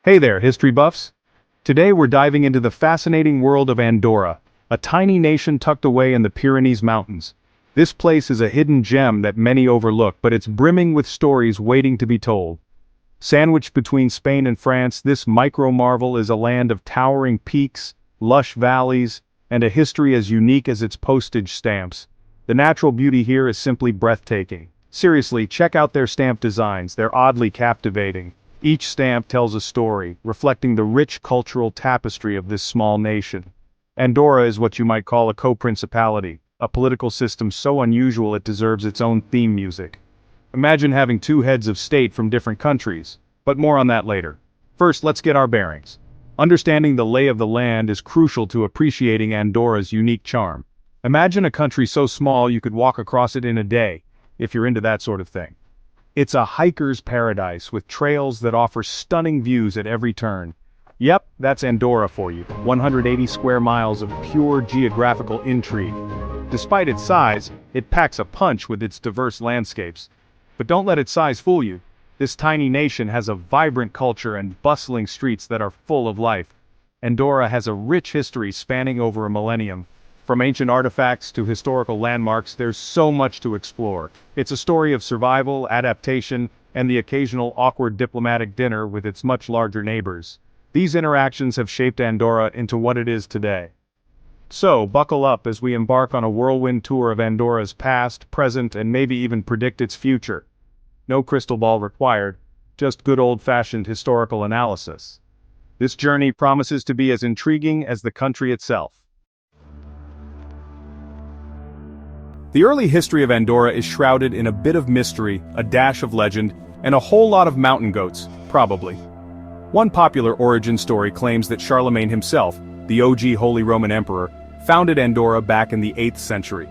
Hey there, history buffs! Today we're diving into the fascinating world of Andorra, a tiny nation tucked away in the Pyrenees Mountains. This place is a hidden gem that many overlook, but it's brimming with stories waiting to be told. Sandwiched between Spain and France, this micro-marvel is a land of towering peaks, lush valleys, and a history as unique as its postage stamps. The natural beauty here is simply breathtaking. Seriously, check out their stamp designs, they're oddly captivating. Each stamp tells a story, reflecting the rich cultural tapestry of this small nation. Andorra is what you might call a co-principality, a political system so unusual it deserves its own theme music. Imagine having two heads of state from different countries, but more on that later. First, let's get our bearings. Understanding the lay of the land is crucial to appreciating Andorra's unique charm. Imagine a country so small you could walk across it in a day, if you're into that sort of thing. It's a hiker's paradise with trails that offer stunning views at every turn. Yep, that's Andorra for you, 180 square miles of pure geographical intrigue. Despite its size, it packs a punch with its diverse landscapes. But don't let its size fool you. This tiny nation has a vibrant culture and bustling streets that are full of life. Andorra has a rich history spanning over a millennium. From ancient artifacts to historical landmarks, there's so much to explore. It's a story of survival, adaptation, and the occasional awkward diplomatic dinner with its much larger neighbors. These interactions have shaped Andorra into what it is today. So, buckle up as we embark on a whirlwind tour of Andorra's past, present, and maybe even predict its future. No crystal ball required, just good old-fashioned historical analysis. This journey promises to be as intriguing as the country itself. The early history of Andorra is shrouded in a bit of mystery, a dash of legend, and a whole lot of mountain goats, probably. One popular origin story claims that Charlemagne himself, the OG Holy Roman Emperor, founded Andorra back in the 8th century.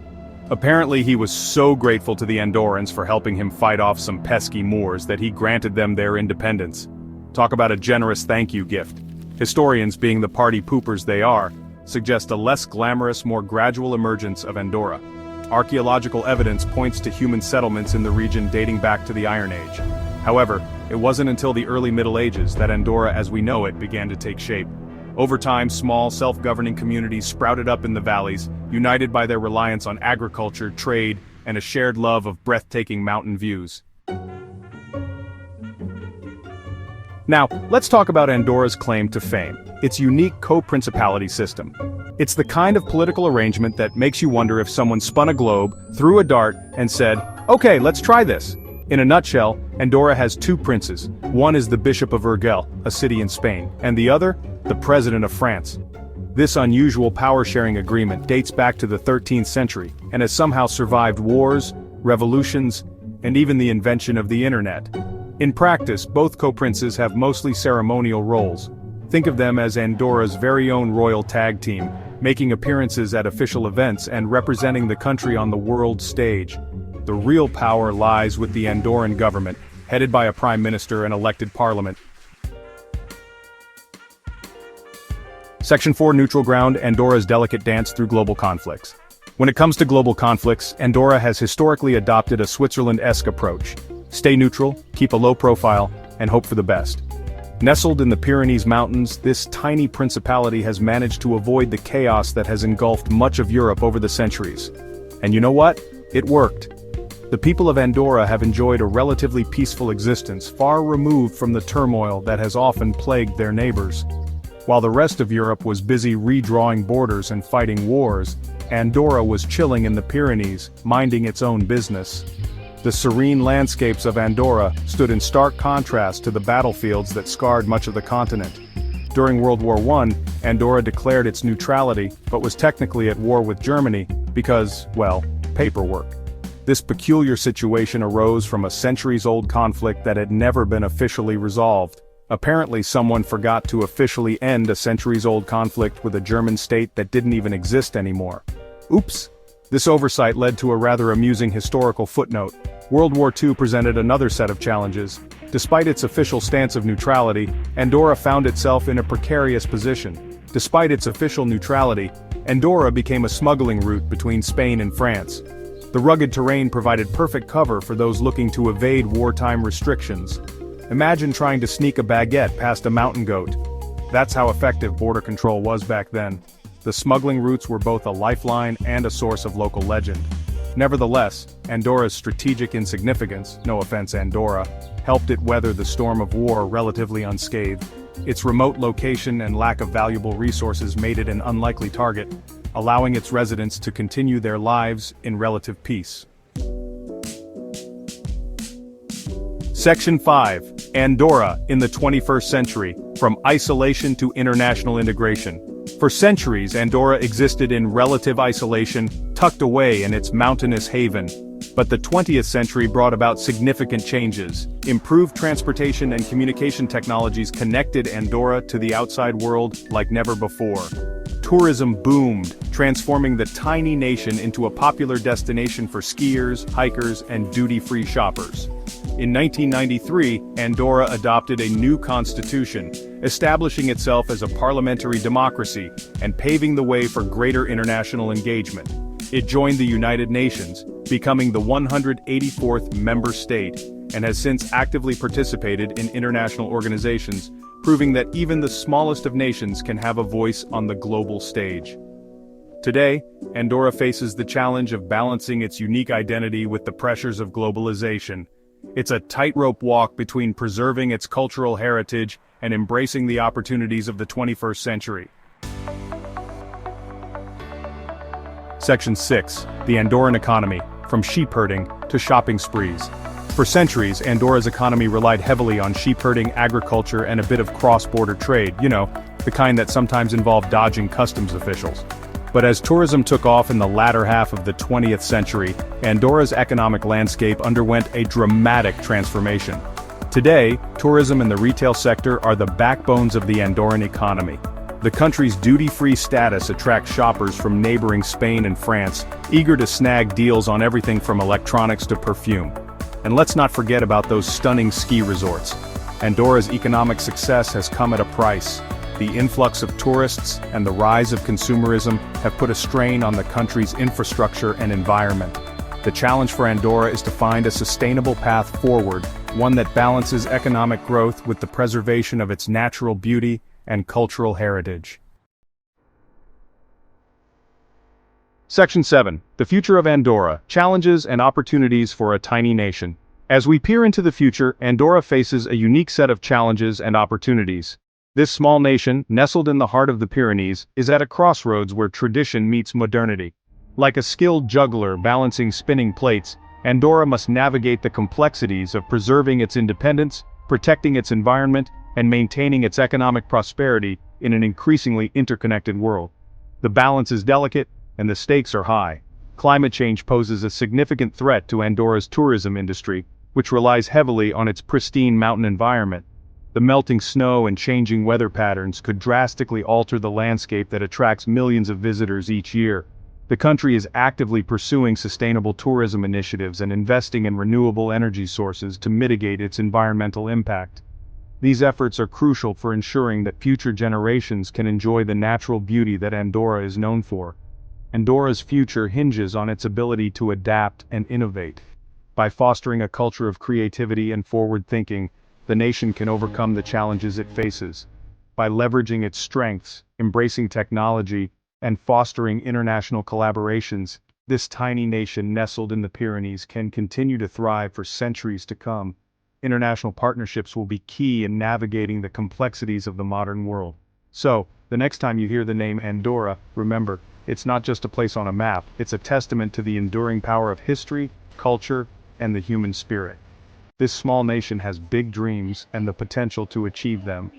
Apparently he was so grateful to the Andorrans for helping him fight off some pesky Moors that he granted them their independence. Talk about a generous thank you gift. Historians, being the party poopers they are, suggest a less glamorous, more gradual emergence of Andorra. Archaeological evidence points to human settlements in the region dating back to the Iron Age. However, it wasn't until the early Middle Ages that Andorra as we know it began to take shape. Over time, small, self-governing communities sprouted up in the valleys, united by their reliance on agriculture, trade, and a shared love of breathtaking mountain views. Now, let's talk about Andorra's claim to fame, its unique co-principality system. It's the kind of political arrangement that makes you wonder if someone spun a globe, threw a dart, and said, "Okay, let's try this." In a nutshell, Andorra has two princes. One is the Bishop of Urgell, a city in Spain, and the other, the President of France. This unusual power-sharing agreement dates back to the 13th century and has somehow survived wars, revolutions, and even the invention of the internet. In practice, both co-princes have mostly ceremonial roles. Think of them as Andorra's very own royal tag team, making appearances at official events and representing the country on the world stage. The real power lies with the Andorran government, headed by a prime minister and elected parliament. Section 4 Neutral Ground, Andorra's delicate dance through global conflicts. When it comes to global conflicts, Andorra has historically adopted a Switzerland-esque approach. Stay neutral, keep a low profile, and hope for the best. Nestled in the Pyrenees Mountains, this tiny principality has managed to avoid the chaos that has engulfed much of Europe over the centuries. And you know what? It worked. The people of Andorra have enjoyed a relatively peaceful existence, far removed from the turmoil that has often plagued their neighbors. While the rest of Europe was busy redrawing borders and fighting wars, Andorra was chilling in the Pyrenees, minding its own business. The serene landscapes of Andorra stood in stark contrast to the battlefields that scarred much of the continent. During World War I, Andorra declared its neutrality, but was technically at war with Germany because, well, paperwork. This peculiar situation arose from a centuries-old conflict that had never been officially resolved. Apparently someone forgot to officially end a centuries-old conflict with a German state that didn't even exist anymore. Oops! This oversight led to a rather amusing historical footnote. World War II presented another set of challenges. Despite its official stance of neutrality, Andorra found itself in a precarious position. Despite its official neutrality, Andorra became a smuggling route between Spain and France. The rugged terrain provided perfect cover for those looking to evade wartime restrictions. Imagine trying to sneak a baguette past a mountain goat. That's how effective border control was back then. The smuggling routes were both a lifeline and a source of local legend. Nevertheless, Andorra's strategic insignificance, no offense Andorra, helped it weather the storm of war relatively unscathed. Its remote location and lack of valuable resources made it an unlikely target, allowing its residents to continue their lives in relative peace. Section 5. Andorra in the 21st century, from isolation to international integration. For centuries, Andorra existed in relative isolation, tucked away in its mountainous haven. But the 20th century brought about significant changes. Improved transportation and communication technologies connected Andorra to the outside world like never before. Tourism boomed, transforming the tiny nation into a popular destination for skiers, hikers, and duty-free shoppers. In 1993, Andorra adopted a new constitution, establishing itself as a parliamentary democracy and paving the way for greater international engagement. It joined the United Nations, becoming the 184th member state, and has since actively participated in international organizations, proving that even the smallest of nations can have a voice on the global stage. Today, Andorra faces the challenge of balancing its unique identity with the pressures of globalization. It's a tightrope walk between preserving its cultural heritage and embracing the opportunities of the 21st century. Section 6. The Andorran economy, from sheepherding to shopping sprees. For centuries, Andorra's economy relied heavily on sheepherding, agriculture, and a bit of cross-border trade, the kind that sometimes involved dodging customs officials. But as tourism took off in the latter half of the 20th century, Andorra's economic landscape underwent a dramatic transformation. Today, tourism and the retail sector are the backbones of the Andorran economy. The country's duty-free status attracts shoppers from neighboring Spain and France, eager to snag deals on everything from electronics to perfume. And let's not forget about those stunning ski resorts. Andorra's economic success has come at a price. The influx of tourists and the rise of consumerism have put a strain on the country's infrastructure and environment. The challenge for Andorra is to find a sustainable path forward, one that balances economic growth with the preservation of its natural beauty and cultural heritage. Section 7. The future of Andorra, challenges and opportunities for a tiny nation. As we peer into the future, Andorra faces a unique set of challenges and opportunities. This small nation, nestled in the heart of the Pyrenees, is at a crossroads where tradition meets modernity. Like a skilled juggler balancing spinning plates, Andorra must navigate the complexities of preserving its independence, protecting its environment, and maintaining its economic prosperity in an increasingly interconnected world. The balance is delicate, and the stakes are high. Climate change poses a significant threat to Andorra's tourism industry, which relies heavily on its pristine mountain environment. The melting snow and changing weather patterns could drastically alter the landscape that attracts millions of visitors each year. The country is actively pursuing sustainable tourism initiatives and investing in renewable energy sources to mitigate its environmental impact. These efforts are crucial for ensuring that future generations can enjoy the natural beauty that Andorra is known for. Andorra's future hinges on its ability to adapt and innovate. By fostering a culture of creativity and forward thinking, the nation can overcome the challenges it faces. By leveraging its strengths, embracing technology, and fostering international collaborations, this tiny nation nestled in the Pyrenees can continue to thrive for centuries to come. International partnerships will be key in navigating the complexities of the modern world. So, the next time you hear the name Andorra, remember, it's not just a place on a map, it's a testament to the enduring power of history, culture, and the human spirit. This small nation has big dreams and the potential to achieve them.